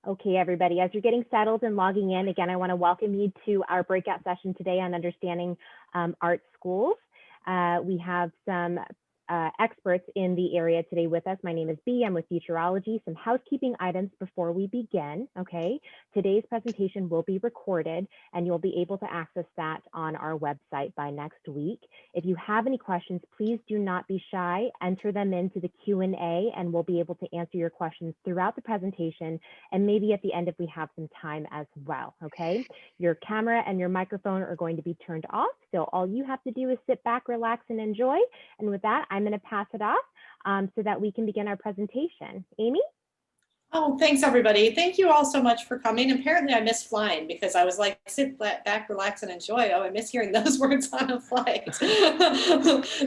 Okay, everybody, as you're getting settled and logging in, again, I want to welcome you to our breakout session today on understanding art schools. We have some experts in the area today with us. My name is Bea. I'm with Futureology. Some housekeeping items before we begin, okay? Today's presentation will be recorded and you'll be able to access that on our website by next week. If you have any questions, please do not be shy. Enter them into the Q&A and we'll be able to answer your questions throughout the presentation and maybe at the end if we have some time as well, okay? Your camera and your microphone are going to be turned off, so all you have to do is sit back, relax, and enjoy. And with that, I'm going to pass it off so that we can begin our presentation. Amy? Oh, thanks everybody. Thank you all so much for coming. Apparently I missed flying because I was like, sit back, relax, and enjoy. Oh, I miss hearing those words on a flight.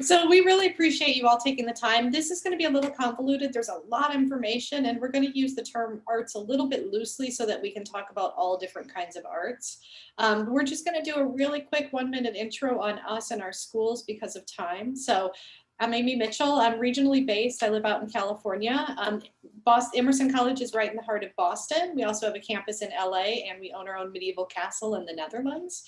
So we really appreciate you all taking the time. This is going to be a little convoluted. There's a lot of information and we're going to use the term arts a little bit loosely so that we can talk about all different kinds of arts. We're just going to do a really quick 1-minute intro on us and our schools because of time. So I'm Amy Mitchell. I'm regionally based. I live out in California. Emerson College is right in the heart of Boston. We also have a campus in LA and we own our own medieval castle in the Netherlands.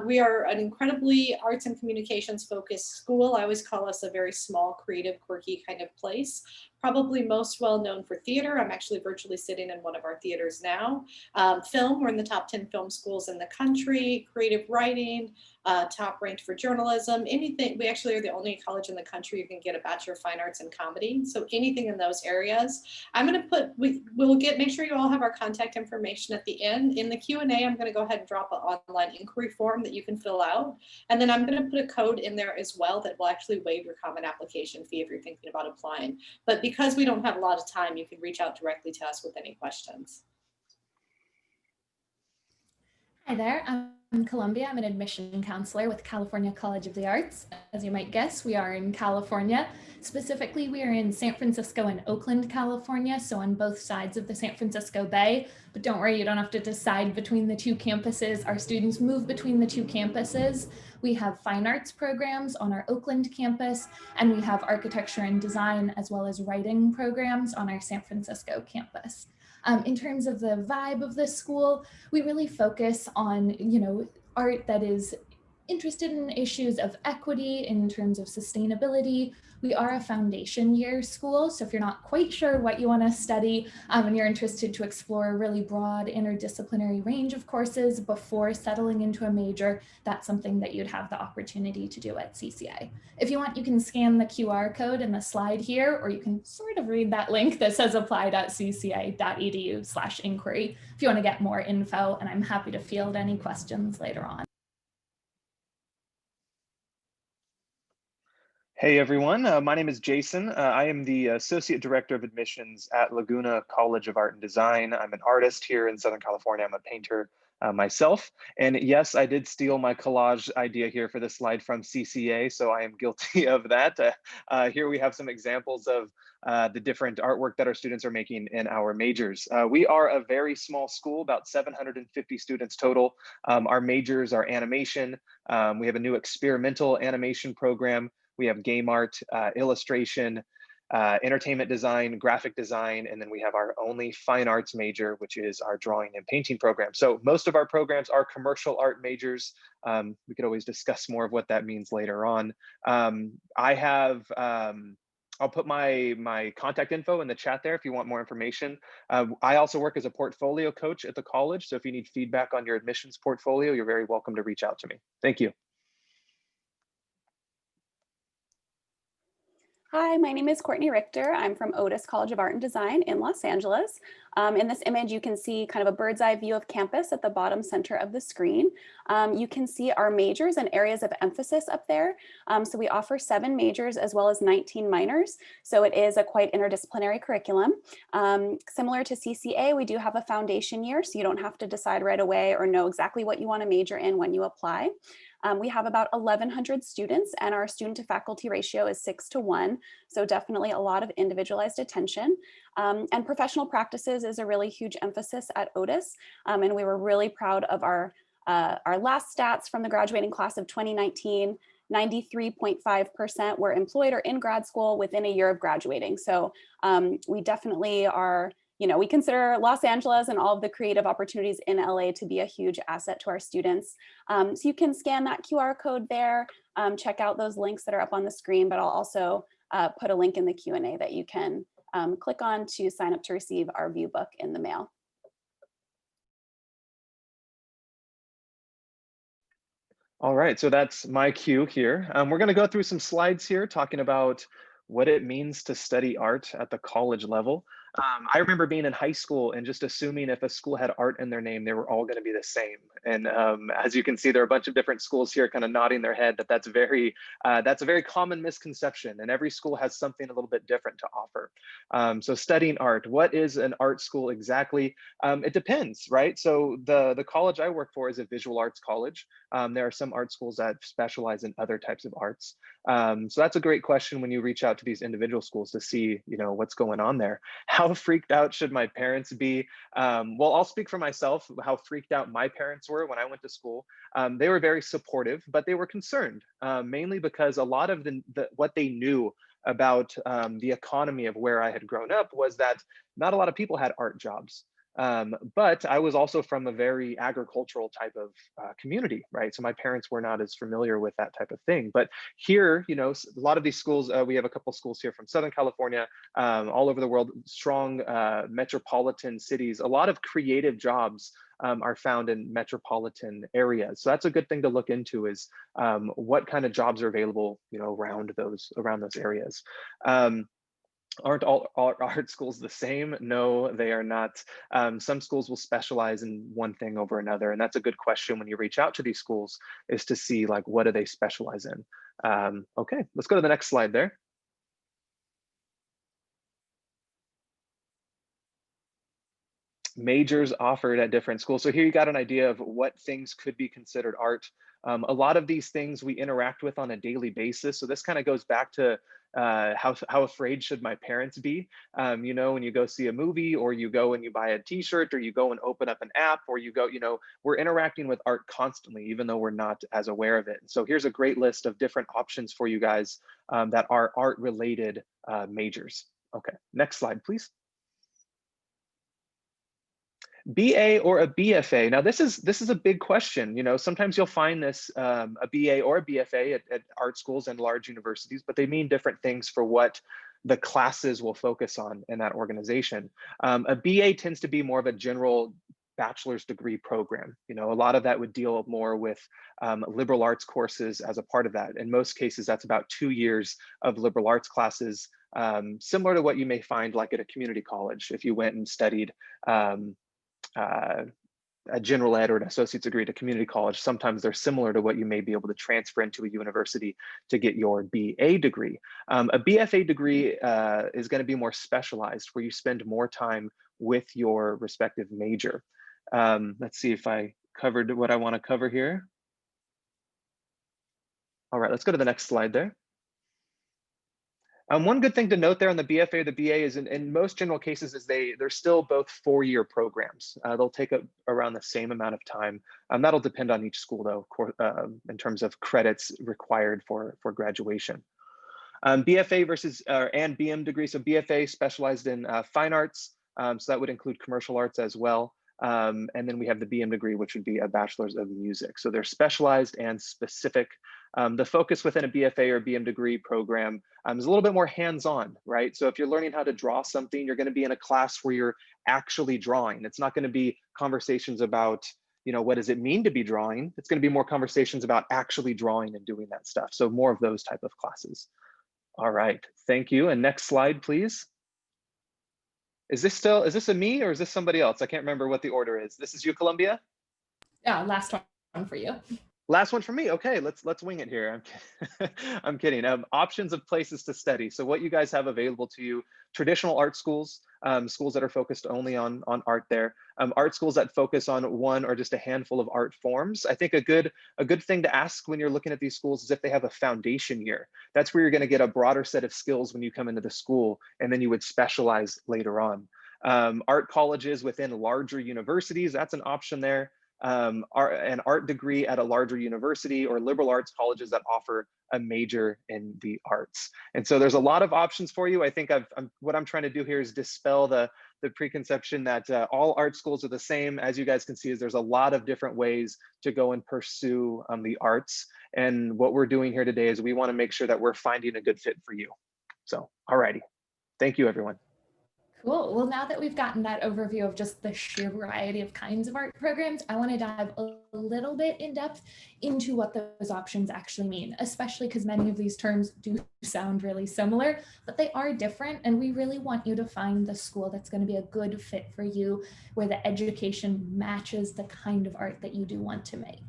We are an incredibly arts and communications focused school. I always call us a very small, creative, quirky kind of place. Probably most well known for theater. I'm actually virtually sitting in one of our theaters now. Film, we're in the top 10 film schools in the country. Creative writing, top ranked for journalism, anything. We actually are the only college in the country you can get a Bachelor of Fine Arts in comedy. So anything in those areas. I'm going to put, make sure you all have our contact information at the end. In the Q&A, I'm going to go ahead and drop an online inquiry form that you can fill out. And then I'm going to put a code in there as well that will actually waive your common application fee if you're thinking about applying. But because we don't have a lot of time, you can reach out directly to us with any questions. Hi there, I'm Columbia. I'm an admission counselor with California College of the Arts. As you might guess, we are in California. Specifically, we are in San Francisco and Oakland, California, so on both sides of the San Francisco Bay. But don't worry, you don't have to decide between the two campuses. Our students move between the two campuses. We have fine arts programs on our Oakland campus, and we have architecture and design as well as writing programs on our San Francisco campus. In terms of the vibe of the school, we really focus on, art that is interested in issues of equity in terms of sustainability. We are a foundation year school, so if you're not quite sure what you want to study and you're interested to explore a really broad interdisciplinary range of courses before settling into a major, that's something that you'd have the opportunity to do at CCA. If you want, you can scan the QR code in the slide here, or you can sort of read that link that says apply.cca.edu/inquiry if you want to get more info, and I'm happy to field any questions later on. Hey everyone, my name is Jason. I am the Associate Director of Admissions at Laguna College of Art and Design. I'm an artist here in Southern California. I'm a painter myself. And yes, I did steal my collage idea here for this slide from CCA, so I am guilty of that. Here we have some examples of the different artwork that our students are making in our majors. We are a very small school, about 750 students total. Our majors are animation. We have a new experimental animation program. We have game art, illustration, entertainment design, graphic design, and then we have our only fine arts major, which is our drawing and painting program. So most of our programs are commercial art majors. We could always discuss more of what that means later on. I'll put my contact info in the chat there if you want more information. I also work as a portfolio coach at the college. So if you need feedback on your admissions portfolio, you're very welcome to reach out to me. Thank you. Hi, my name is Courtney Richter. I'm from Otis College of Art and Design in Los Angeles. In this image, you can see kind of a bird's eye view of campus at the bottom center of the screen. You can see our majors and areas of emphasis up there. So we offer 7 majors as well as 19 minors. So it is a quite interdisciplinary curriculum. Similar to CCA, we do have a foundation year, so you don't have to decide right away or know exactly what you want to major in when you apply. We have about 1,100 students and our student to faculty ratio is 6:1. So definitely a lot of individualized attention. And professional practices is a really huge emphasis at Otis. And we were really proud of our last stats from the graduating class of 2019. 93.5% were employed or in grad school within a year of graduating. So we definitely are we consider Los Angeles and all of the creative opportunities in LA to be a huge asset to our students. So you can scan that QR code there, check out those links that are up on the screen, but I'll also put a link in the Q&A that you can click on to sign up to receive our view book in the mail. All right, so that's my cue here. We're going to go through some slides here talking about what it means to study art at the college level. I remember being in high school and just assuming if a school had art in their name, they were all going to be the same. And as you can see, there are a bunch of different schools here kind of nodding their head that that's a very common misconception. And every school has something a little bit different to offer. So studying art, what is an art school exactly? It depends, right? So the college I work for is a visual arts college. There are some art schools that specialize in other types of arts. So that's a great question when you reach out to these individual schools to see, what's going on there. How freaked out should my parents be? Well, I'll speak for myself, how freaked out my parents were when I went to school. They were very supportive, but they were concerned, mainly because a lot of what they knew about the economy of where I had grown up was that not a lot of people had art jobs. But I was also from a very agricultural type of community, right? So my parents were not as familiar with that type of thing. But here, a lot of these schools, we have a couple schools here from Southern California, all over the world, strong metropolitan cities. A lot of creative jobs are found in metropolitan areas. So that's a good thing to look into is what kind of jobs are available, around those areas. Aren't all art schools the same? No, they are not. Some schools will specialize in one thing over another. And that's a good question when you reach out to these schools, is to see like, what do they specialize in? Okay, let's go to the next slide there. Majors offered at different schools. So here you got an idea of what things could be considered art. A lot of these things we interact with on a daily basis. So this kind of goes back to how afraid should my parents be? When you go see a movie, or you go and you buy a t-shirt, or you go and open up an app, or you go, we're interacting with art constantly, even though we're not as aware of it. So here's a great list of different options for you guys that are art related majors. Okay, next slide, please. BA or a BFA. Now this is a big question. Sometimes you'll find this a BA or a BFA at art schools and large universities, but they mean different things for what the classes will focus on in that organization. A BA tends to be more of a general bachelor's degree program. A lot of that would deal more with liberal arts courses as a part of that. In most cases, that's about 2 years of liberal arts classes, similar to what you may find like at a community college if you went and studied a general ed or an associate's degree at a community college. Sometimes they're similar to what you may be able to transfer into a university to get your BA degree. A BFA degree is going to be more specialized, where you spend more time with your respective major. Let's see if I covered what I want to cover here. All right, let's go to the next slide there. One good thing to note there on the BFA or the BA is in most general cases is they're still both 4-year programs. They'll take around the same amount of time. That'll depend on each school though, in terms of credits required for graduation. BFA versus and BM degree. So BFA specialized in fine arts. So that would include commercial arts as well. And then we have the BM degree, which would be a bachelor's of music. So they're specialized and specific. The focus within a BFA or BM degree program is a little bit more hands-on, right? So if you're learning how to draw something, you're going to be in a class where you're actually drawing. It's not going to be conversations about, what does it mean to be drawing? It's going to be more conversations about actually drawing and doing that stuff. So more of those type of classes. All right, thank you. And next slide, please. Is this a me or is this somebody else? I can't remember what the order is. This is you, Columbia? Yeah, last one for you. Last one for me. Okay, let's wing it here. I'm kidding. Options of places to study. So what you guys have available to you: traditional art schools, schools that are focused only on art there. Art schools that focus on one or just a handful of art forms. I think a good thing to ask when you're looking at these schools is if they have a foundation year. That's where you're going to get a broader set of skills when you come into the school, and then you would specialize later on. Art colleges within larger universities, that's an option there. an art degree at a larger university or liberal arts colleges that offer a major in the arts. And so there's a lot of options for you. I think what I'm trying to do here is dispel the preconception that all art schools are the same. As you guys can see, is there's a lot of different ways to go and pursue the arts. And what we're doing here today is we want to make sure that we're finding a good fit for you. So, alrighty. Thank you, everyone. Cool. Well, now that we've gotten that overview of just the sheer variety of kinds of art programs, I want to dive a little bit in depth into what those options actually mean, especially because many of these terms do sound really similar, but they are different. And we really want you to find the school that's going to be a good fit for you, where the education matches the kind of art that you do want to make.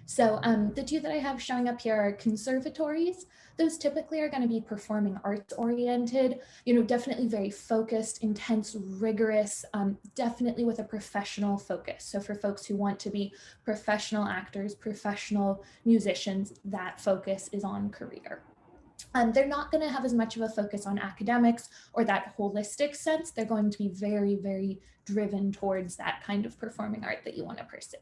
So the two that I have showing up here are conservatories. Those typically are going to be performing arts oriented, definitely very focused, intense, rigorous, definitely with a professional focus. So for folks who want to be professional actors, professional musicians, that focus is on career. They're not going to have as much of a focus on academics or that holistic sense. They're going to be very, very driven towards that kind of performing art that you want to pursue.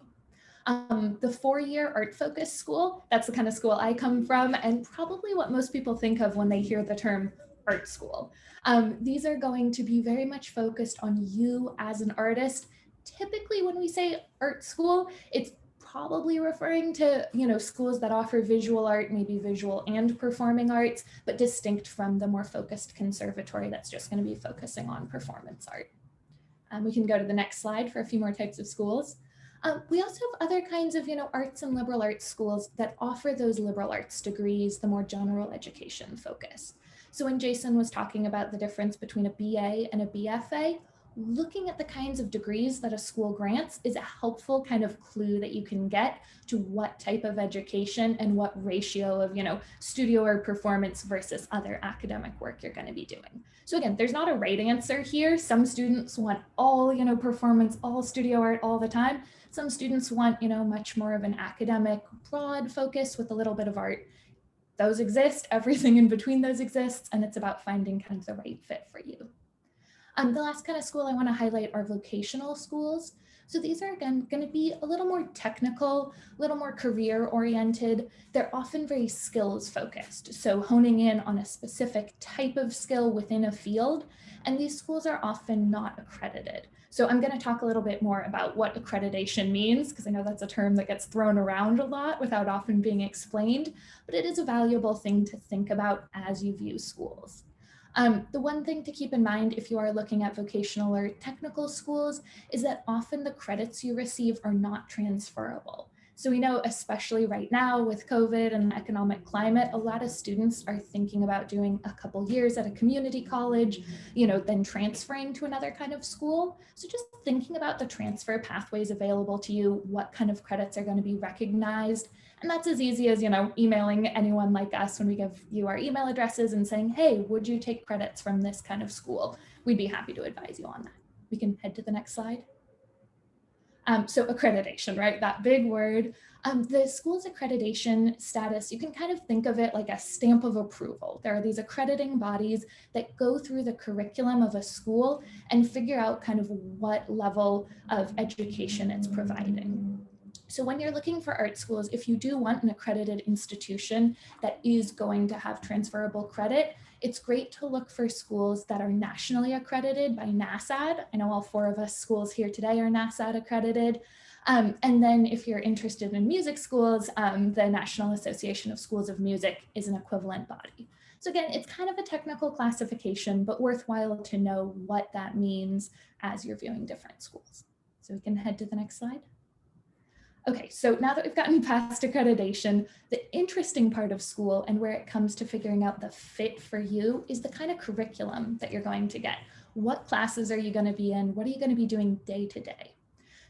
The four-year art-focused school, that's the kind of school I come from, and probably what most people think of when they hear the term art school. These are going to be very much focused on you as an artist. Typically, when we say art school, it's probably referring to, schools that offer visual art, maybe visual and performing arts, but distinct from the more focused conservatory that's just going to be focusing on performance art. We can go to the next slide for a few more types of schools. We also have other kinds of, arts and liberal arts schools that offer those liberal arts degrees, the more general education focus. So when Jason was talking about the difference between a BA and a BFA, looking at the kinds of degrees that a school grants is a helpful kind of clue that you can get to what type of education and what ratio of, studio or performance versus other academic work you're going to be doing. So again, there's not a right answer here. Some students want all, performance, all studio art all the time. Some students want, much more of an academic broad focus with a little bit of art. Those exist, everything in between those exists, and it's about finding kind of the right fit for you. The last kind of school I want to highlight are vocational schools. So these are, again, going to be a little more technical, a little more career oriented. They're often very skills focused. So honing in on a specific type of skill within a field. And these schools are often not accredited. So I'm going to talk a little bit more about what accreditation means, because I know that's a term that gets thrown around a lot without often being explained, but it is a valuable thing to think about as you view schools. The one thing to keep in mind if you are looking at vocational or technical schools is that often the credits you receive are not transferable. So we know, especially right now with COVID and the economic climate, a lot of students are thinking about doing a couple years at a community college, then transferring to another kind of school. So just thinking about the transfer pathways available to you, what kind of credits are going to be recognized. And that's as easy as, emailing anyone like us when we give you our email addresses and saying, hey, would you take credits from this kind of school? We'd be happy to advise you on that. We can head to the next slide. So accreditation, right? That big word. The school's accreditation status, you can kind of think of it like a stamp of approval. There are these accrediting bodies that go through the curriculum of a school and figure out kind of what level of education it's providing. So when you're looking for art schools, if you do want an accredited institution that is going to have transferable credit, it's great to look for schools that are nationally accredited by NASAD. I know all four of us schools here today are NASAD accredited. And then if you're interested in music schools, the National Association of Schools of Music is an equivalent body. So again, it's kind of a technical classification, but worthwhile to know what that means as you're viewing different schools. So we can head to the next slide. Okay, so now that we've gotten past accreditation, the interesting part of school and where it comes to figuring out the fit for you is the kind of curriculum that you're going to get. What classes are you going to be in? What are you going to be doing day to day?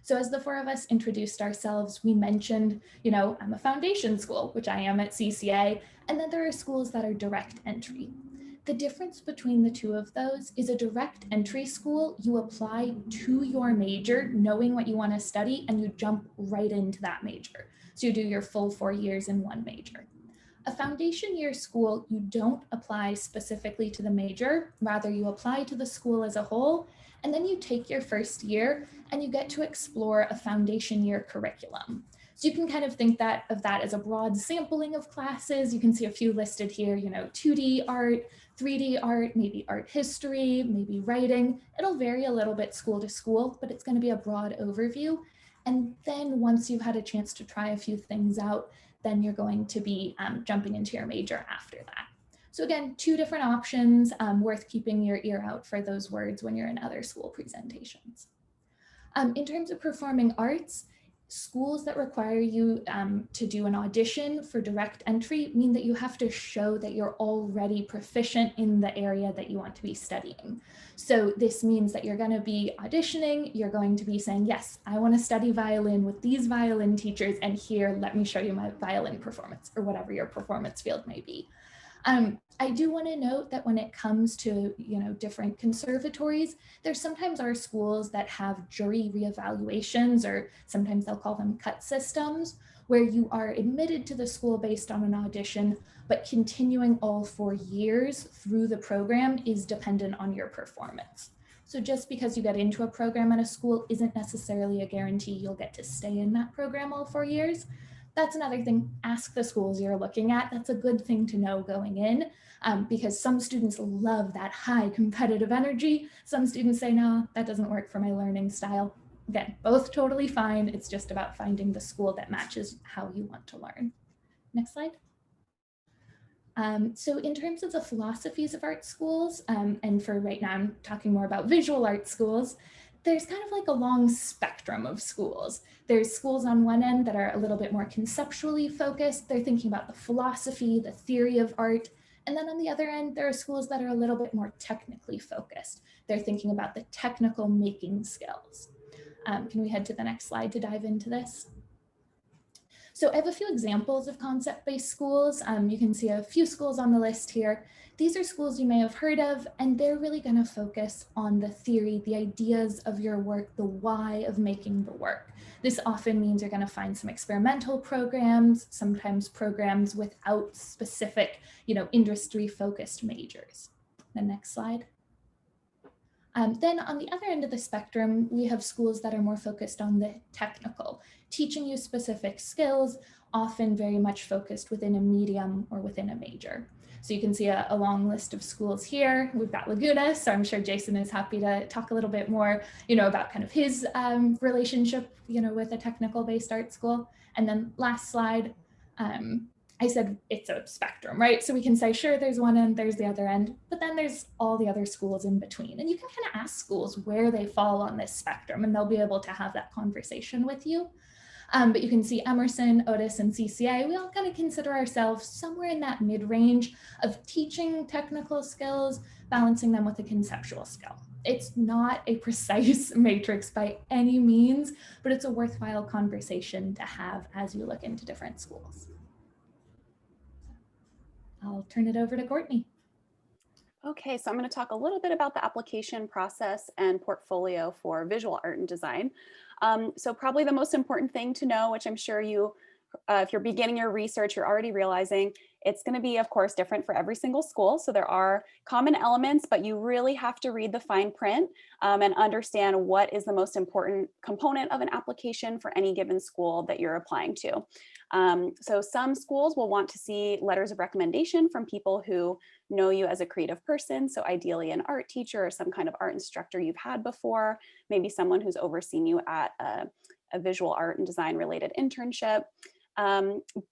So as the four of us introduced ourselves, we mentioned, I'm a foundation school, which I am at CCA, and then there are schools that are direct entry. The difference between the two of those is a direct entry school, you apply to your major, knowing what you want to study, and you jump right into that major. So you do your full 4 years in one major. A foundation year school, you don't apply specifically to the major, rather you apply to the school as a whole, and then you take your first year and you get to explore a foundation year curriculum. So you can kind of think of that as a broad sampling of classes. You can see a few listed here, 2D art, 3D art, maybe art history, maybe writing. It'll vary a little bit school to school, but it's going to be a broad overview. And then once you've had a chance to try a few things out, then you're going to be jumping into your major after that. So again, 2 different options, worth keeping your ear out for those words when you're in other school presentations. In terms of performing arts, schools that require you to do an audition for direct entry mean that you have to show that you're already proficient in the area that you want to be studying. So this means that you're going to be auditioning, you're going to be saying, yes, I want to study violin with these violin teachers, and here, let me show you my violin performance, or whatever your performance field may be. I do want to note that when it comes to, different conservatories, there sometimes are schools that have jury reevaluations, or sometimes they'll call them cut systems, where you are admitted to the school based on an audition, but continuing all 4 years through the program is dependent on your performance. So just because you get into a program at a school isn't necessarily a guarantee you'll get to stay in that program all 4 years. That's another thing, ask the schools you're looking at. That's a good thing to know going in, because some students love that high competitive energy. Some students say, no, that doesn't work for my learning style. Again, both totally fine. It's just about finding the school that matches how you want to learn. Next slide. So in terms of the philosophies of art schools, and for right now, I'm talking more about visual art schools, there's kind of like a long spectrum of schools. There's schools on one end that are a little bit more conceptually focused. They're thinking about the philosophy, the theory of art. And then on the other end, there are schools that are a little bit more technically focused. They're thinking about the technical making skills. Can we head to the next slide to dive into this? So I have a few examples of concept-based schools. You can see a few schools on the list here. These are schools you may have heard of, and they're really going to focus on the theory, the ideas of your work, the why of making the work. This often means you're going to find some experimental programs, sometimes programs without specific, industry-focused majors. The next slide. Then on the other end of the spectrum, we have schools that are more focused on the technical, teaching you specific skills, often very much focused within a medium or within a major. So you can see a long list of schools here. We've got Laguna, so I'm sure Jason is happy to talk a little bit more, about kind of his relationship, with a technical-based art school. And then last slide, I said it's a spectrum, right? So we can say, sure, there's one end, there's the other end, but then there's all the other schools in between. And you can kind of ask schools where they fall on this spectrum, and they'll be able to have that conversation with you. But you can see Emerson, Otis, and CCA, we all kind of consider ourselves somewhere in that mid-range of teaching technical skills, balancing them with a conceptual skill. It's not a precise matrix by any means, but it's a worthwhile conversation to have as you look into different schools. I'll turn it over to Courtney. Okay, so I'm going to talk a little bit about the application process and portfolio for visual art and design. So probably the most important thing to know, which I'm sure you, if you're beginning your research, you're already realizing, it's going to be, of course, different for every single school. So there are common elements, but you really have to read the fine print and understand what is the most important component of an application for any given school that you're applying to. So some schools will want to see letters of recommendation from people who know you as a creative person. So ideally an art teacher or some kind of art instructor you've had before, maybe someone who's overseen you at a visual art and design related internship.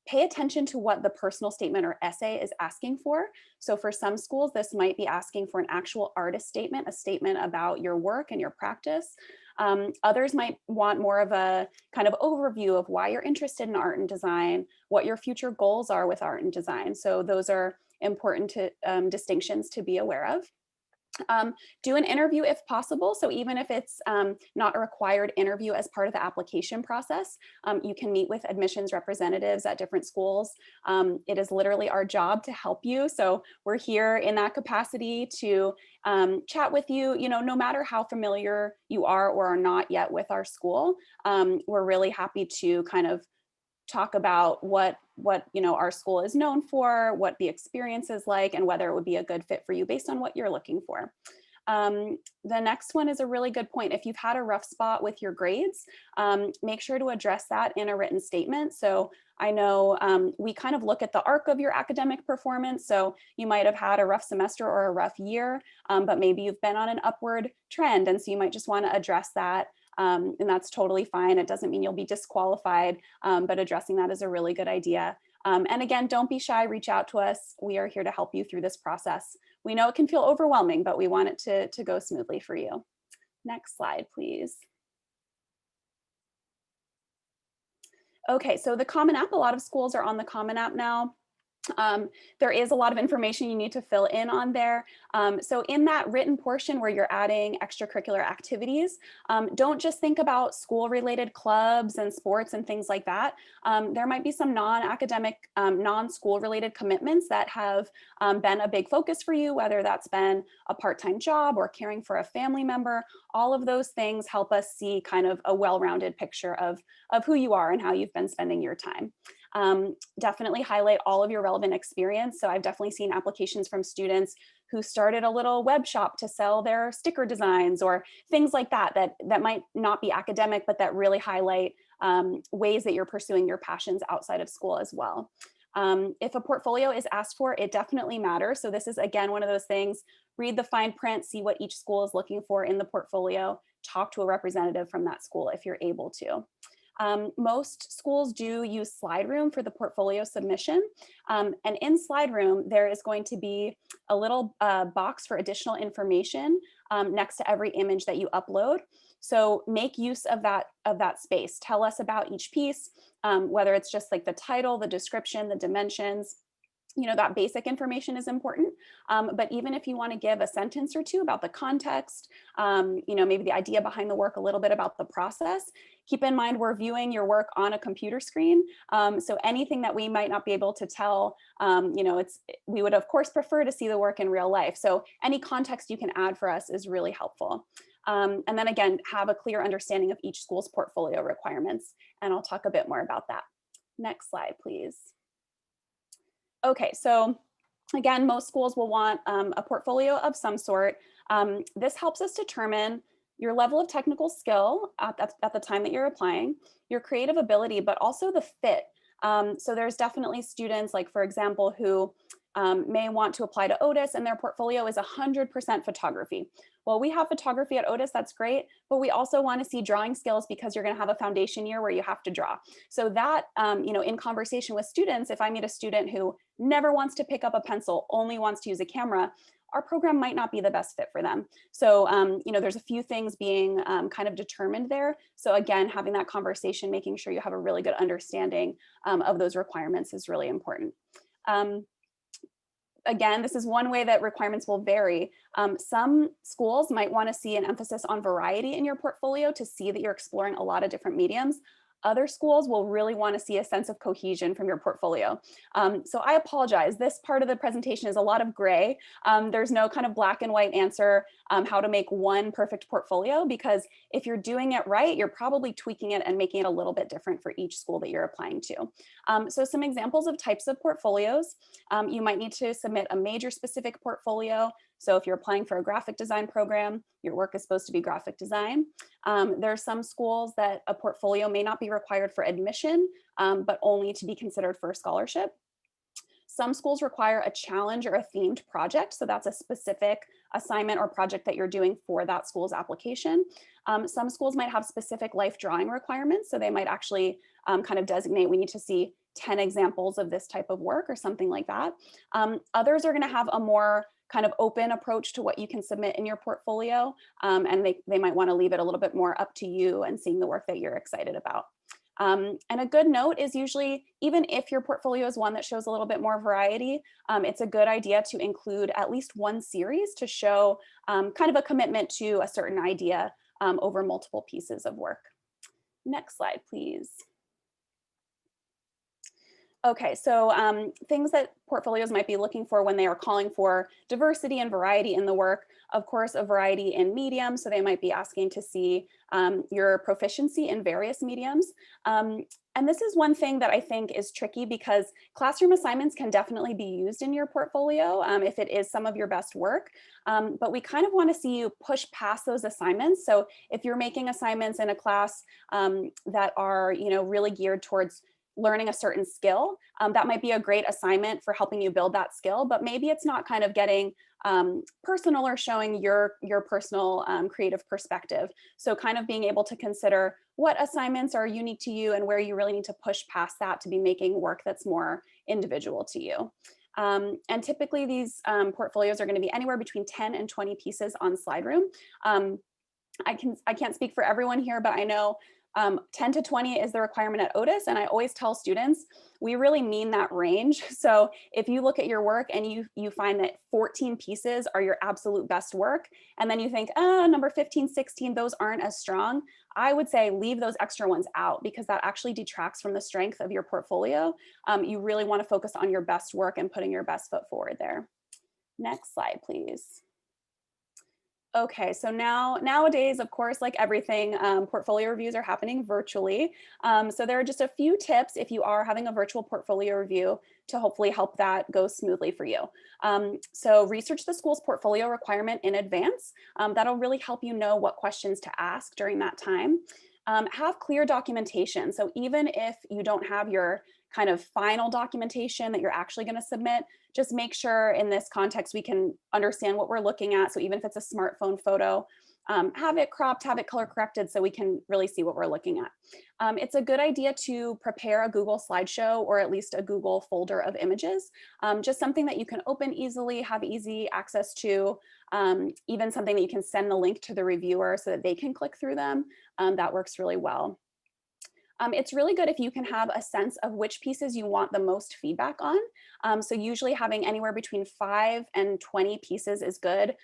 Pay attention to what the personal statement or essay is asking for. So for some schools, this might be asking for an actual artist statement, a statement about your work and your practice. Others might want more of a kind of overview of why you're interested in art and design, what your future goals are with art and design. So those are important distinctions to be aware of. Do an interview if possible. So even if it's not a required interview as part of the application process, you can meet with admissions representatives at different schools. It is literally our job to help you. So we're here in that capacity to chat with you, no matter how familiar you are or are not yet with our school. We're really happy to kind of talk about what our school is known for, what the experience is like, and whether it would be a good fit for you based on what you're looking for. The next one is a really good point. If you've had a rough spot with your grades, make sure to address that in a written statement. So I know we kind of look at the arc of your academic performance. So you might have had a rough semester or a rough year, but maybe you've been on an upward trend. And so you might just want to address that. And that's totally fine. It doesn't mean you'll be disqualified, but addressing that is a really good idea. And again, don't be shy, reach out to us. We are here to help you through this process. We know it can feel overwhelming, but we want it to go smoothly for you. Next slide, please. Okay, so the Common App, a lot of schools are on the Common App now. There is a lot of information you need to fill in on there. So in that written portion where you're adding extracurricular activities, don't just think about school-related clubs and sports and things like that. There might be some non-academic, non-school related commitments that have been a big focus for you, whether that's been a part-time job or caring for a family member. All of those things help us see kind of a well-rounded picture of who you are and how you've been spending your time. Definitely highlight all of your relevant experience. So I've definitely seen applications from students who started a little web shop to sell their sticker designs or things like that, that might not be academic, but that really highlight ways that you're pursuing your passions outside of school as well. If a portfolio is asked for, it definitely matters. So this is, again, one of those things, read the fine print, see what each school is looking for in the portfolio, talk to a representative from that school if you're able to. Most schools do use Slide Room for the portfolio submission. And in Slide Room, there is going to be a little box for additional information next to every image that you upload. So make use of that space. Tell us about each piece, whether it's just like the title, the description, the dimensions. That basic information is important. But even if you want to give a sentence or two about the context, maybe the idea behind the work, a little bit about the process, keep in mind we're viewing your work on a computer screen. So anything that we might not be able to tell, we would of course prefer to see the work in real life. So any context you can add for us is really helpful. And then again, have a clear understanding of each school's portfolio requirements. And I'll talk a bit more about that. Next slide, please. Okay, so again, most schools will want a portfolio of some sort. This helps us determine your level of technical skill at the time that you're applying, your creative ability, but also the fit. So there's definitely students, like for example, who may want to apply to Otis and their portfolio is 100% photography. Well, we have photography at Otis, that's great, but we also want to see drawing skills because you're going to have a foundation year where you have to draw. So that, in conversation with students, if I meet a student who never wants to pick up a pencil, only wants to use a camera, our program might not be the best fit for them. So, there's a few things being kind of determined there. So again, having that conversation, making sure you have a really good understanding of those requirements is really important. Again, this is one way that requirements will vary. Some schools might want to see an emphasis on variety in your portfolio to see that you're exploring a lot of different mediums. Other schools will really want to see a sense of cohesion from your portfolio. So I apologize. This part of the presentation is a lot of gray. There's no kind of black and white answer how to make one perfect portfolio, because if you're doing it right, you're probably tweaking it and making it a little bit different for each school that you're applying to. So some examples of types of portfolios, you might need to submit a major specific portfolio. So if you're applying for a graphic design program, your work is supposed to be graphic design. There are some schools that a portfolio may not be required for admission, but only to be considered for a scholarship. Some schools require a challenge or a themed project. So that's a specific assignment or project that you're doing for that school's application. Some schools might have specific life drawing requirements. So they might actually kind of designate, we need to see 10 examples of this type of work or something like that. Others are going to have a more kind of open approach to what you can submit in your portfolio. And they might want to leave it a little bit more up to you and seeing the work that you're excited about. And a good note is usually, even if your portfolio is one that shows a little bit more variety, it's a good idea to include at least one series to show kind of a commitment to a certain idea over multiple pieces of work. Next slide, please. Okay, so things that portfolios might be looking for when they are calling for diversity and variety in the work, of course, a variety in medium. So they might be asking to see your proficiency in various mediums. And this is one thing that I think is tricky because classroom assignments can definitely be used in your portfolio if it is some of your best work. But we kind of want to see you push past those assignments. So if you're making assignments in a class that are, really geared towards learning a certain skill, that might be a great assignment for helping you build that skill, but maybe it's not kind of getting personal or showing your personal creative perspective. So kind of being able to consider what assignments are unique to you and where you really need to push past that to be making work that's more individual to you. And typically these portfolios are going to be anywhere between 10 and 20 pieces on SlideRoom. I can't speak for everyone here, but I know 10 to 20 is the requirement at Otis. And I always tell students, we really mean that range. So if you look at your work and you find that 14 pieces are your absolute best work, and then you think, number 15, 16, those aren't as strong, I would say leave those extra ones out because that actually detracts from the strength of your portfolio. You really want to focus on your best work and putting your best foot forward there. Next slide, please. Okay, so nowadays, of course, like everything, portfolio reviews are happening virtually. So there are just a few tips if you are having a virtual portfolio review to hopefully help that go smoothly for you. So research the school's portfolio requirement in advance. That'll really help you know what questions to ask during that time. Have clear documentation. So even if you don't have your kind of final documentation that you're actually going to submit, just make sure in this context we can understand what we're looking at. So even if it's a smartphone photo, have it cropped, have it color corrected so we can really see what we're looking at. It's a good idea to prepare a Google slideshow or at least a Google folder of images, just something that you can open easily, have easy access to, even something that you can send the link to the reviewer so that they can click through them. That works really well. It's really good if you can have a sense of which pieces you want the most feedback on. So usually having anywhere between 5 and 20 pieces is good.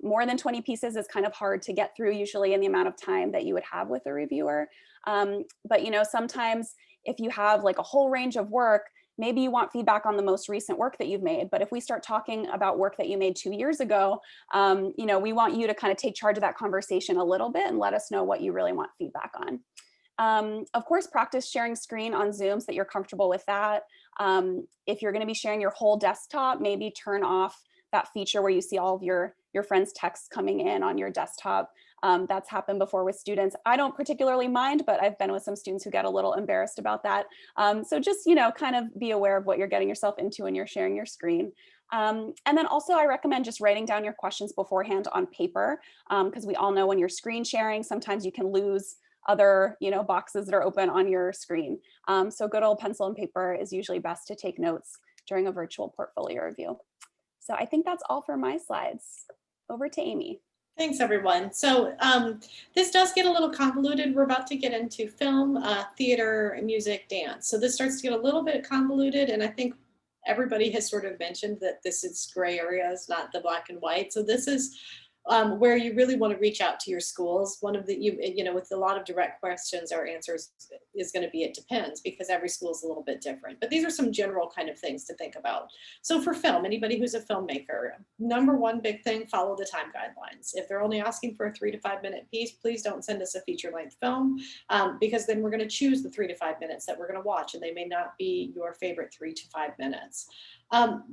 More than 20 pieces is kind of hard to get through usually in the amount of time that you would have with a reviewer. But sometimes if you have like a whole range of work, maybe you want feedback on the most recent work that you've made. But if we start talking about work that you made 2 years ago, we want you to kind of take charge of that conversation a little bit and let us know what you really want feedback on. Of course, practice sharing screen on Zoom so that you're comfortable with that. If you're going to be sharing your whole desktop, maybe turn off that feature where you see all of your friends' texts coming in on your desktop. That's happened before with students. I don't particularly mind, but I've been with some students who get a little embarrassed about that. So just, kind of be aware of what you're getting yourself into when you're sharing your screen. And then also I recommend just writing down your questions beforehand on paper, because we all know when you're screen sharing, sometimes you can lose other boxes that are open on your screen. So good old pencil and paper is usually best to take notes during a virtual portfolio review. So I think that's all for my slides. Over to Amy. Thanks, everyone. So this does get a little convoluted. We're about to get into film, theater, music, dance. So this starts to get a little bit convoluted, and I think everybody has sort of mentioned that this is gray areas, not the black and white. So this is where you really want to reach out to your schools. One of the, with a lot of direct questions, our answers is going to be, it depends, because every school is a little bit different. But these are some general kind of things to think about. So for film, anybody who's a filmmaker, number one big thing, follow the time guidelines. If they're only asking for a 3 to 5 minute piece, please don't send us a feature length film, because then we're going to choose the 3 to 5 minutes that we're going to watch, and they may not be your favorite 3 to 5 minutes.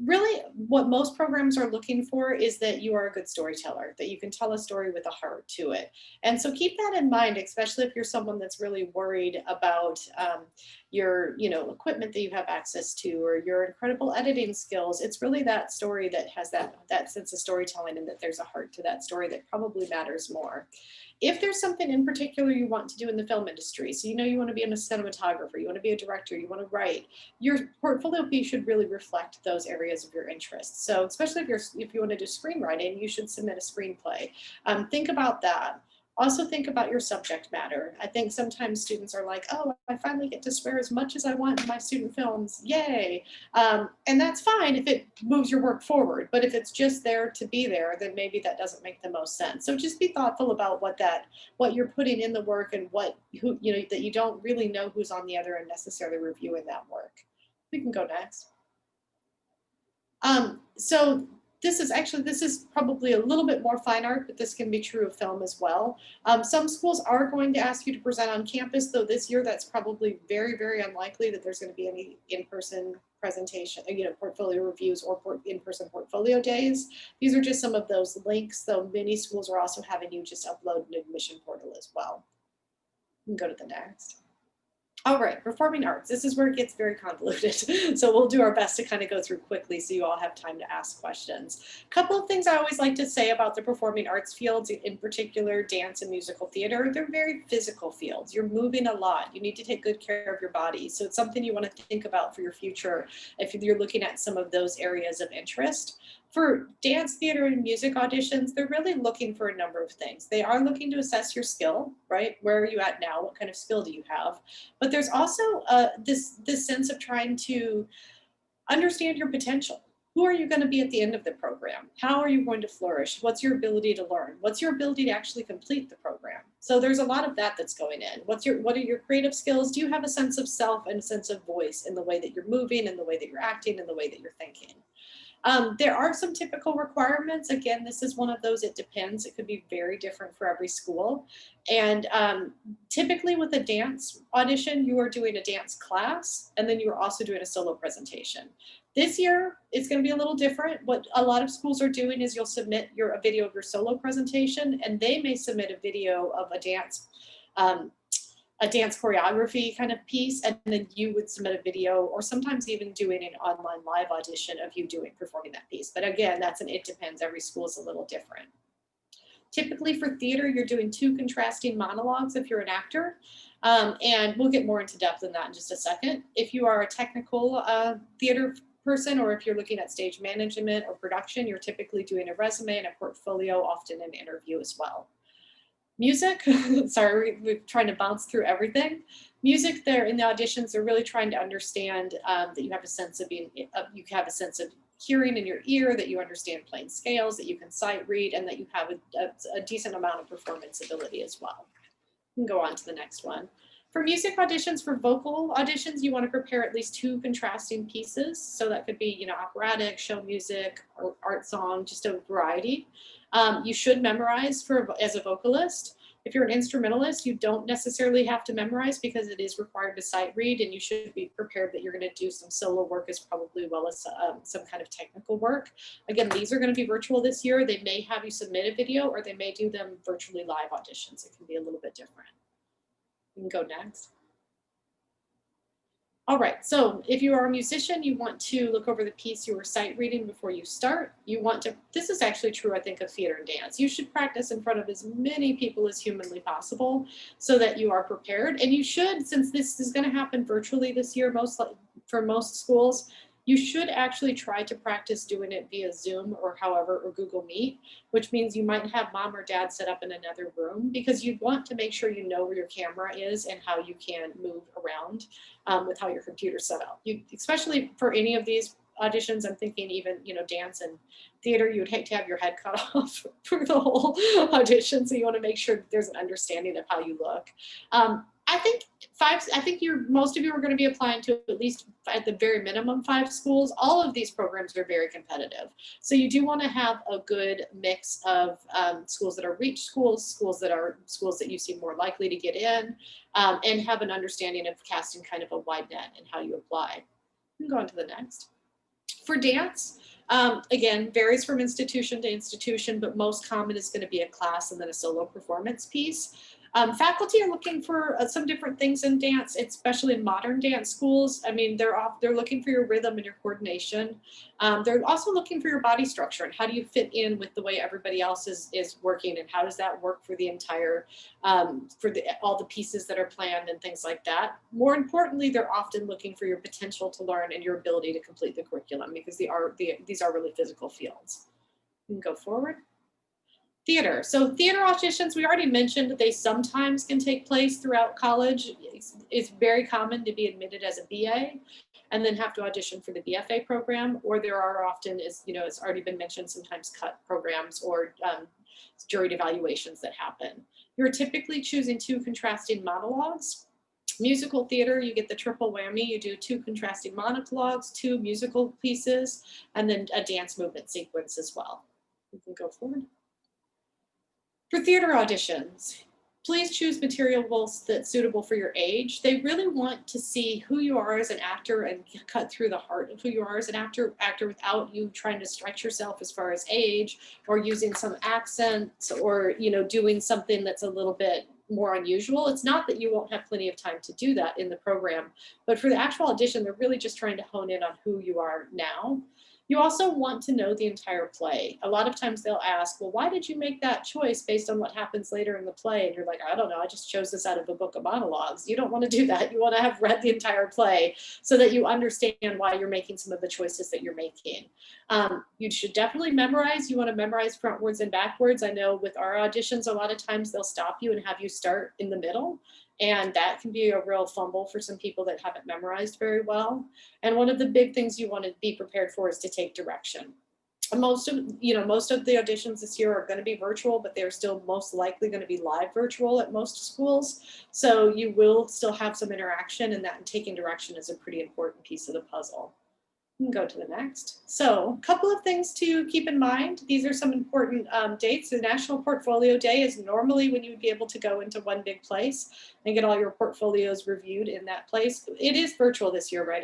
Really, what most programs are looking for is that you are a good storyteller, that you can tell a story with a heart to it. And so keep that in mind, especially if you're someone that's really worried about your equipment that you have access to, or your incredible editing skills. It's really that story that has that sense of storytelling, and that there's a heart to that story that probably matters more. If there's something in particular you want to do in the film industry, so you want to be a cinematographer, you want to be a director, you want to write, your portfolio piece should really reflect those areas of your interest. So especially if you want to do screenwriting, you should submit a screenplay. Think about that. Also think about your subject matter. I think sometimes students are like, oh, I finally get to swear as much as I want in my student films, yay. And that's fine if it moves your work forward, but if it's just there to be there, then maybe that doesn't make the most sense. So just be thoughtful about what you're putting in the work, and that you don't really know who's on the other end necessarily reviewing that work. We can go next. So this is probably a little bit more fine art, but this can be true of film as well. Some schools are going to ask you to present on campus, though this year that's probably very, very unlikely that there's going to be any in-person presentation, portfolio reviews or in-person portfolio days. These are just some of those links, though many schools are also having you just upload an admission portal as well. We can go to the next. All right, performing arts. This is where it gets very convoluted. So we'll do our best to kind of go through quickly so you all have time to ask questions. A couple of things I always like to say about the performing arts fields, in particular dance and musical theater, they're very physical fields. You're moving a lot. You need to take good care of your body. So it's something you want to think about for your future if you're looking at some of those areas of interest. For dance, theater, and music auditions, they're really looking for a number of things. They are looking to assess your skill, right? Where are you at now? What kind of skill do you have? But there's also this sense of trying to understand your potential. Who are you going to be at the end of the program? How are you going to flourish? What's your ability to learn? What's your ability to actually complete the program? So there's a lot of that that's going in. What are your creative skills? Do you have a sense of self and a sense of voice in the way that you're moving, in the way that you're acting, in the way that you're thinking? There are some typical requirements. Again, this is one of those, it depends. It could be very different for every school. And typically with a dance audition, you are doing a dance class, and then you are also doing a solo presentation. This year, it's going to be a little different. What a lot of schools are doing is you'll submit a video of your solo presentation, and they may submit a video of a dance choreography kind of piece, and then you would submit a video, or sometimes even doing an online live audition of you performing that piece. But again, it depends. Every school is a little different. Typically for theater, you're doing 2 contrasting monologues if you're an actor, and we'll get more into depth in that in just a second. If you are a technical theater person, or if you're looking at stage management or production, you're typically doing a resume and a portfolio, often an interview as well. Music, sorry, we're trying to bounce through everything. Music, there in the auditions, they're really trying to understand that you have a sense of hearing in your ear, that you understand playing scales, that you can sight read, and that you have a decent amount of performance ability as well. We can go on to the next one. For music auditions, for vocal auditions, you want to prepare at least 2 contrasting pieces. So that could be, operatic, show music, or art song, just a variety. You should memorize as a vocalist. If you're an instrumentalist, you don't necessarily have to memorize because it is required to sight read, and you should be prepared that you're going to do some solo work as probably well as some kind of technical work. Again, these are going to be virtual this year. They may have you submit a video, or they may do them virtually live auditions. It can be a little bit different. We can go next. All right, so if you are a musician, you want to look over the piece you were sight reading before you start. This is actually true, I think, of theater and dance. You should practice in front of as many people as humanly possible so that you are prepared. And you should, since this is going to happen virtually this year, for most schools, you should actually try to practice doing it via Zoom or Google Meet, which means you might have mom or dad set up in another room, because you want to make sure you know where your camera is and how you can move around with how your computer's set up. Especially for any of these auditions, I'm thinking even, dance and theater, you would hate to have your head cut off for the whole audition. So you want to make sure that there's an understanding of how you look. I think most of you are going to be applying to at least at the very minimum 5 schools. All of these programs are very competitive. So you do want to have a good mix of schools that are reach schools that you seem more likely to get in, and have an understanding of casting kind of a wide net and how you apply. We can go on to the next. For dance, again, varies from institution to institution, but most common is going to be a class and then a solo performance piece. Faculty are looking for some different things in dance, especially in modern dance schools. I mean, they're looking for your rhythm and your coordination. They're also looking for your body structure and how do you fit in with the way everybody else is working, and how does that work for the entire, all the pieces that are planned and things like that. More importantly, they're often looking for your potential to learn and your ability to complete the curriculum, because these are really physical fields. You can go forward. Theater. So theater auditions, we already mentioned that they sometimes can take place throughout college. It's very common to be admitted as a BA and then have to audition for the BFA program, or there are often, it's already been mentioned, sometimes cut programs or juried evaluations that happen. You're typically choosing 2 contrasting monologues. Musical theater, you get the triple whammy. You do 2 contrasting monologues, 2 musical pieces, and then a dance movement sequence as well. You can go forward. For theater auditions, please choose materials that's suitable for your age. They really want to see who you are as an actor and cut through the heart of who you are as an actor without you trying to stretch yourself as far as age or using some accents or, you know, doing something that's a little bit more unusual. It's not that you won't have plenty of time to do that in the program, but for the actual audition, they're really just trying to hone in on who you are now. You also want to know the entire play. A lot of times they'll ask, well, why did you make that choice based on what happens later in the play? And you're like, I don't know, I just chose this out of a book of monologues. You don't want to do that. You want to have read the entire play so that you understand why you're making some of the choices that you're making. You should definitely memorize. You want to memorize frontwards and backwards. I know with our auditions, a lot of times they'll stop you and have you start in the middle. And that can be a real fumble for some people that haven't memorized very well. And one of the big things you want to be prepared for is to take direction. Most of the auditions this year are going to be virtual, but they're still most likely going to be live virtual at most schools. So you will still have some interaction, and that taking direction is a pretty important piece of the puzzle. You can go to the next. So a couple of things to keep in mind. These are some important dates. The National Portfolio Day is normally when you would be able to go into one big place and get all your portfolios reviewed in that place. It is virtual this year, right?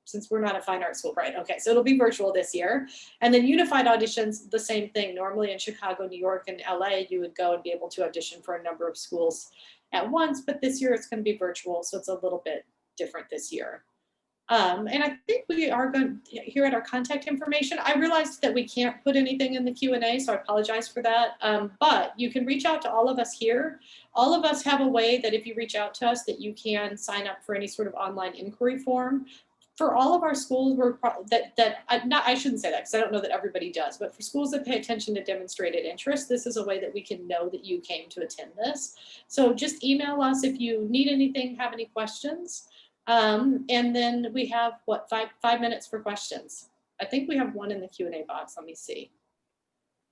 Since we're not a fine arts school, right? Okay, so it'll be virtual this year. And then unified auditions, the same thing. Normally in Chicago, New York, and LA, you would go and be able to audition for a number of schools at once, but this year it's going to be virtual, so it's a little bit different this year. And I think we are going to, here at our contact information, I realized that we can't put anything in the Q&A, so I apologize for that. But you can reach out to all of us here. All of us have a way that if you reach out to us that you can sign up for any sort of online inquiry form. For all of our schools, I shouldn't say that because I don't know that everybody does, but for schools that pay attention to demonstrated interest, this is a way that we can know that you came to attend this. So just email us if you need anything, have any questions. And then we have, what, five minutes for questions. I think we have one in the Q&A box. Let me see.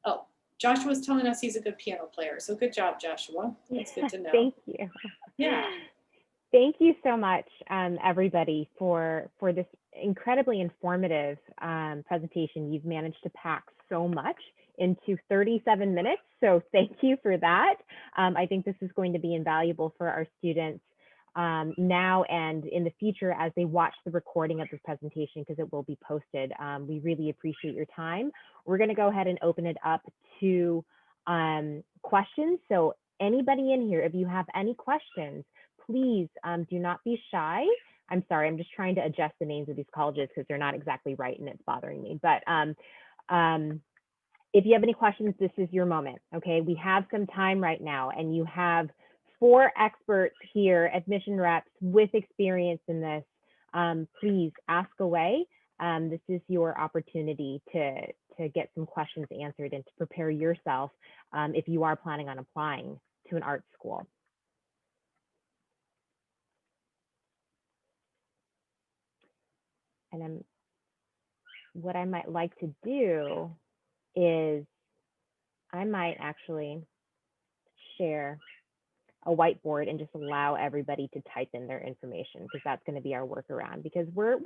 Oh, Joshua's telling us he's a good piano player. So good job, Joshua. That's good to know. Thank you. Yeah. Thank you so much, everybody, for this incredibly informative presentation. You've managed to pack so much into 37 minutes. So thank you for that. I think this is going to be invaluable for our students now and in the future as they watch the recording of this presentation, because it will be posted. We really appreciate your time. We're going to go ahead and open it up to questions. So anybody in here, if you have any questions, please do not be shy. I'm sorry, I'm just trying to adjust the names of these colleges because they're not exactly right and it's bothering me. But if you have any questions, this is your moment, okay? We have some time right now, and you have 4 experts here, admission reps with experience in this. Please ask away. This is your opportunity to get some questions answered and to prepare yourself if you are planning on applying to an art school. And what I might like to do is I might actually share a whiteboard and just allow everybody to type in their information, because that's going to be our workaround, because we're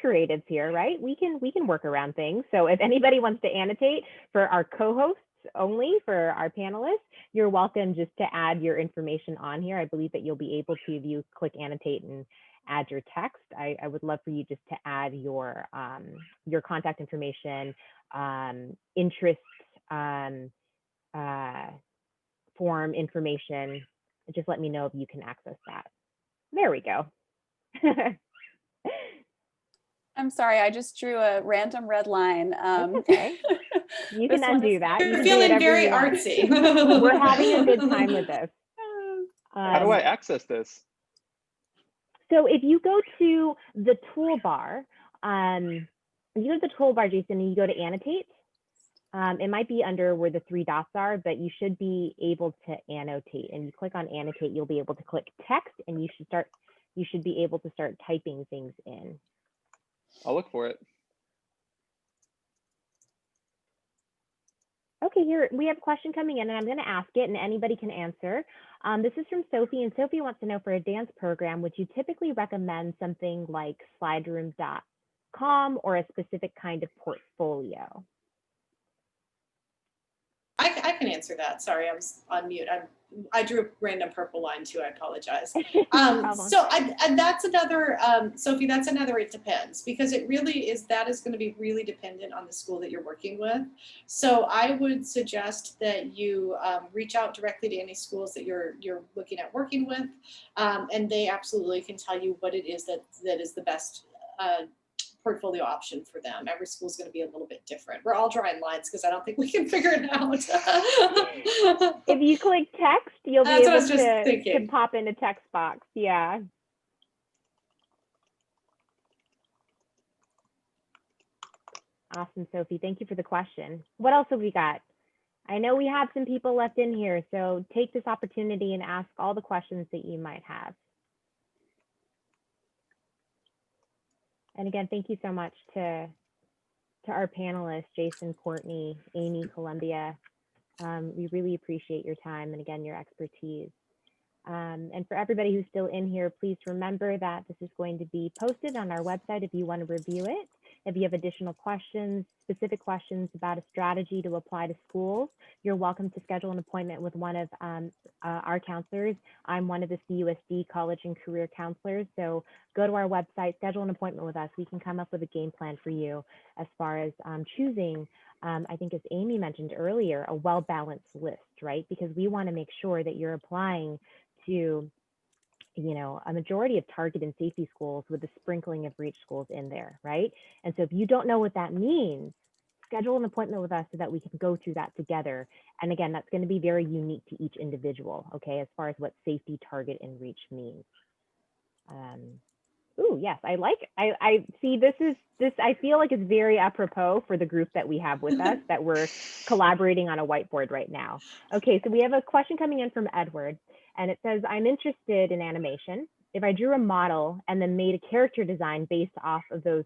creatives here, right? We can work around things. So if anybody wants to annotate for our co-hosts only, for our panelists, you're welcome just to add your information on here. I believe that you'll be able to, if you click annotate and add your text. I would love for you just to add your contact information, interest form information. Just let me know if you can access that. There we go. I'm sorry, I just drew a random red line. That's okay. You can undo that. You're feeling very artsy. We're having a good time with this. How do I access this? So if you go to the toolbar, Jason, and you go to annotate, it might be under where the 3 dots are, but you should be able to annotate. And you click on annotate, you'll be able to click text, and you should be able to start typing things in. I'll look for it. Okay, here we have a question coming in and I'm going to ask it and anybody can answer. This is from Sophie, and Sophie wants to know, for a dance program, would you typically recommend something like slideroom.com or a specific kind of portfolio? I can answer that. Sorry, I was on mute. I drew a random purple line too. I apologize. So that's another, Sophie, that's another, it depends, because it really is, that is going to be really dependent on the school that you're working with. So I would suggest that you reach out directly to any schools that you're looking at working with, and they absolutely can tell you what it is that is the best portfolio option for them. Every school is going to be a little bit different. We're all drawing lines because I don't think we can figure it out. If you click text, you'll be That's what I able was just thinking. to pop in a text box. Yeah. Awesome, Sophie. Thank you for the question. What else have we got? I know we have some people left in here, so take this opportunity and ask all the questions that you might have. And again, thank you so much to our panelists, Jason, Courtney, Amy, Columbia. We really appreciate your time and again, your expertise. And for everybody who's still in here, please remember that this is going to be posted on our website if you want to review it. If you have additional questions, specific questions about a strategy to apply to schools, you're welcome to schedule an appointment with one of our counselors. I'm one of the CUSD College and Career Counselors. So go to our website, schedule an appointment with us. We can come up with a game plan for you as far as choosing, I think as Amy mentioned earlier, a well-balanced list, right? Because we want to make sure that you're applying to, you know, a majority of target and safety schools with a sprinkling of reach schools in there, right? And so if you don't know what that means, schedule an appointment with us so that we can go through that together. And again, that's going to be very unique to each individual, okay, as far as what safety, target, and reach means. Oh, yes, I see this, I feel like it's very apropos for the group that we have with us, that we're collaborating on a whiteboard right now. Okay, so we have a question coming in from Edward, and it says, I'm interested in animation. If I drew a model and then made a character design based off of those,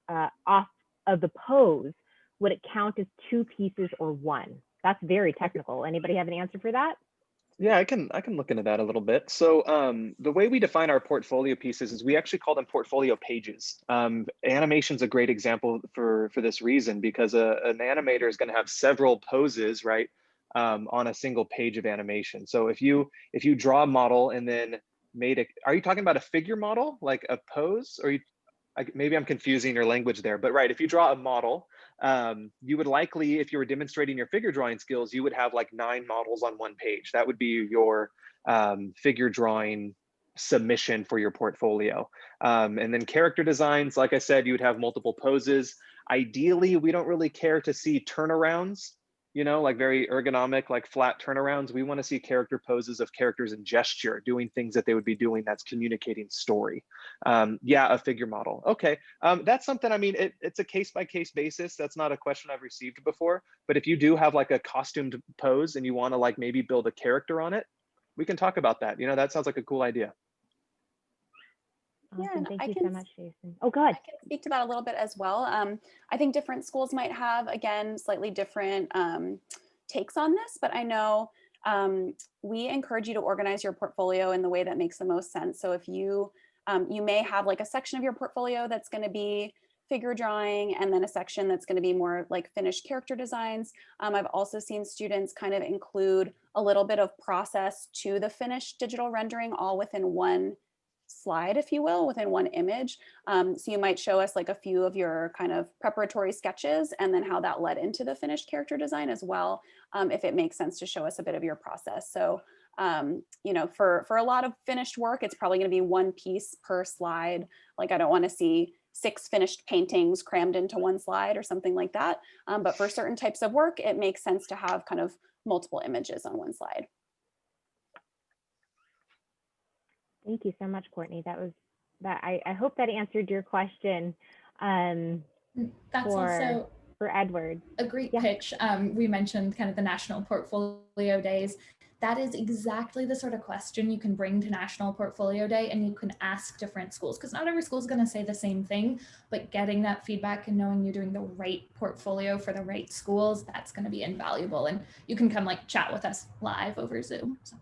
off of the pose, would it count as two pieces or one? That's very technical. Anybody have an answer for that? Yeah, I can look into that a little bit. So the way we define our portfolio pieces is we actually call them portfolio pages. Animation's a great example for this reason, because an animator is going to have several poses, right, on a single page of animation. So if you draw a model and then made a, are you talking about a figure model, like a pose, or maybe I'm confusing your language there, but right, if you draw a model, you would likely, if you were demonstrating your figure drawing skills, you would have like 9 models on one page. That would be your figure drawing submission for your portfolio. And then character designs, like I said, you would have multiple poses. Ideally, we don't really care to see turnarounds, you know, like very ergonomic, like flat turnarounds. We want to see character poses of characters in gesture, doing things that they would be doing that's communicating story. Yeah, a figure model. Okay, that's something, I mean, it's a case-by-case basis. That's not a question I've received before, but if you do have like a costumed pose and you want to like maybe build a character on it, we can talk about that. You know, that sounds like a cool idea. Awesome. Thank you so much, Jason. Oh, go ahead. I can speak to that a little bit as well. I think different schools might have, again, slightly different takes on this, but I know we encourage you to organize your portfolio in the way that makes the most sense. So if you, you may have like a section of your portfolio that's going to be figure drawing, and then a section that's going to be more like finished character designs. I've also seen students kind of include a little bit of process to the finished digital rendering all within one slide, if you will, within one image. So you might show us like a few of your kind of preparatory sketches and then how that led into the finished character design as well, if it makes sense to show us a bit of your process. So, you know, for a lot of finished work, it's probably going to be one piece per slide. Like I don't want to see 6 finished paintings crammed into one slide or something like that. But for certain types of work, it makes sense to have kind of multiple images on one slide. Thank you so much, Courtney. I hope that answered your question. That's also for Edward. A great pitch. We mentioned kind of the National Portfolio Days. that is exactly the sort of question you can bring to National Portfolio Day, and you can ask different schools, because not every school is going to say the same thing, but getting that feedback and knowing you're doing the right portfolio for the right schools, that's going to be invaluable. And you can come like chat with us live over Zoom. So.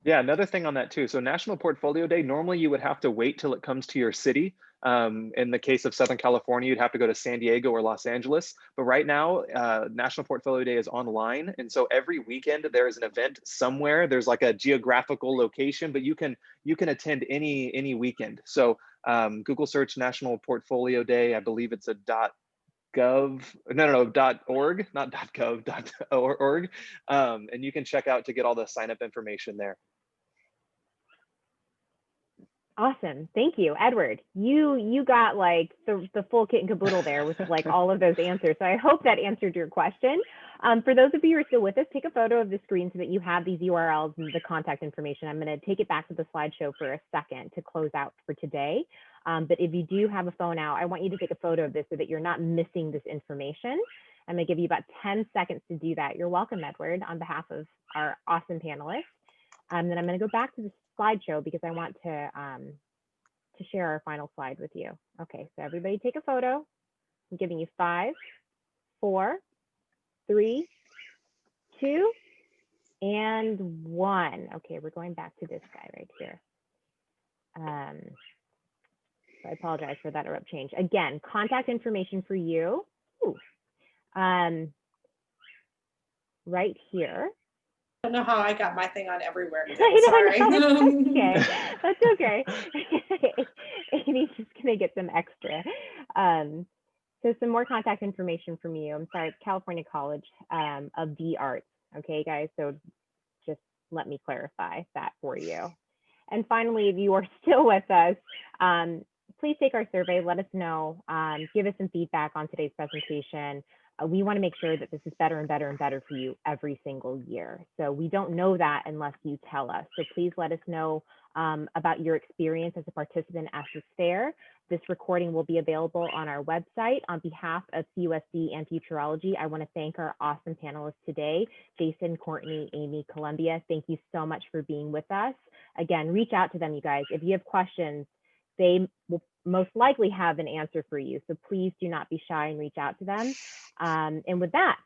Yeah, another thing on that too. So National Portfolio Day, normally you would have to wait till it comes to your city. In the case of Southern California, you'd have to go to San Diego or Los Angeles. But right now, National Portfolio Day is online. And so every weekend there is an event somewhere. There's like a geographical location, but you can attend any weekend. So Google search National Portfolio Day. I believe it's a .org, not .gov, .org. And you can check out to get all the sign up information there. Awesome. Thank you, Edward. You got like the full kit and caboodle there with like all of those answers. So I hope that answered your question. For those of you who are still with us, take a photo of the screen so that you have these URLs and the contact information. I'm going to take it back to the slideshow for a second to close out for today. But if you do have a phone out, I want you to take a photo of this so that you're not missing this information. I'm going to give you about 10 seconds to do that. You're welcome, Edward, on behalf of our awesome panelists. Then I'm going to go back to the slideshow because I want to share our final slide with you. Okay, so everybody take a photo. I'm giving you 5, 4, 3, 2, and 1. Okay, we're going back to this guy right here. So I apologize for that abrupt change. Again, contact information for you. Right here. I don't know how I got my thing on everywhere. Sorry. Sorry. That's okay. Amy's just gonna get some extra. So some more contact information from you. I'm sorry, it's California College of the Arts. Okay, guys. So just let me clarify that for you. And finally, if you are still with us, please take our survey. Let us know. Give us some feedback on today's presentation. We want to make sure that this is better and better and better for you every single year. So we don't know that unless you tell us. So please let us know about your experience as a participant at this fair. This recording will be available on our website. On behalf of CUSD and Futureology, I want to thank our awesome panelists today, Jason, Courtney, Amy, Columbia. Thank you so much for being with us. Again, reach out to them, you guys. If you have questions, they will most likely have an answer for you. So please do not be shy and reach out to them. And with that,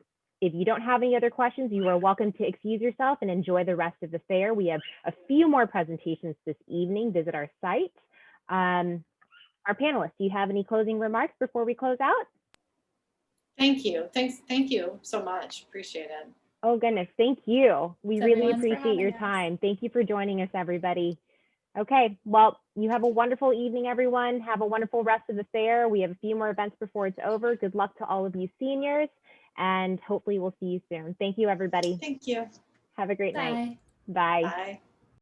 if you don't have any other questions, you are welcome to excuse yourself and enjoy the rest of the fair. We have a few more presentations this evening. Visit our site. Our panelists, do you have any closing remarks before we close out? Thank you. Thank you so much. Appreciate it. Oh goodness, thank you. We really Everyone for appreciate your having us. time. Thank you for joining us, everybody. Okay, well, you have a wonderful evening, everyone. Have a wonderful rest of the fair. We have a few more events before it's over. Good luck to all of you seniors, and hopefully we'll see you soon. Thank you, everybody. Thank you. Have a great night. Bye. Bye. Bye.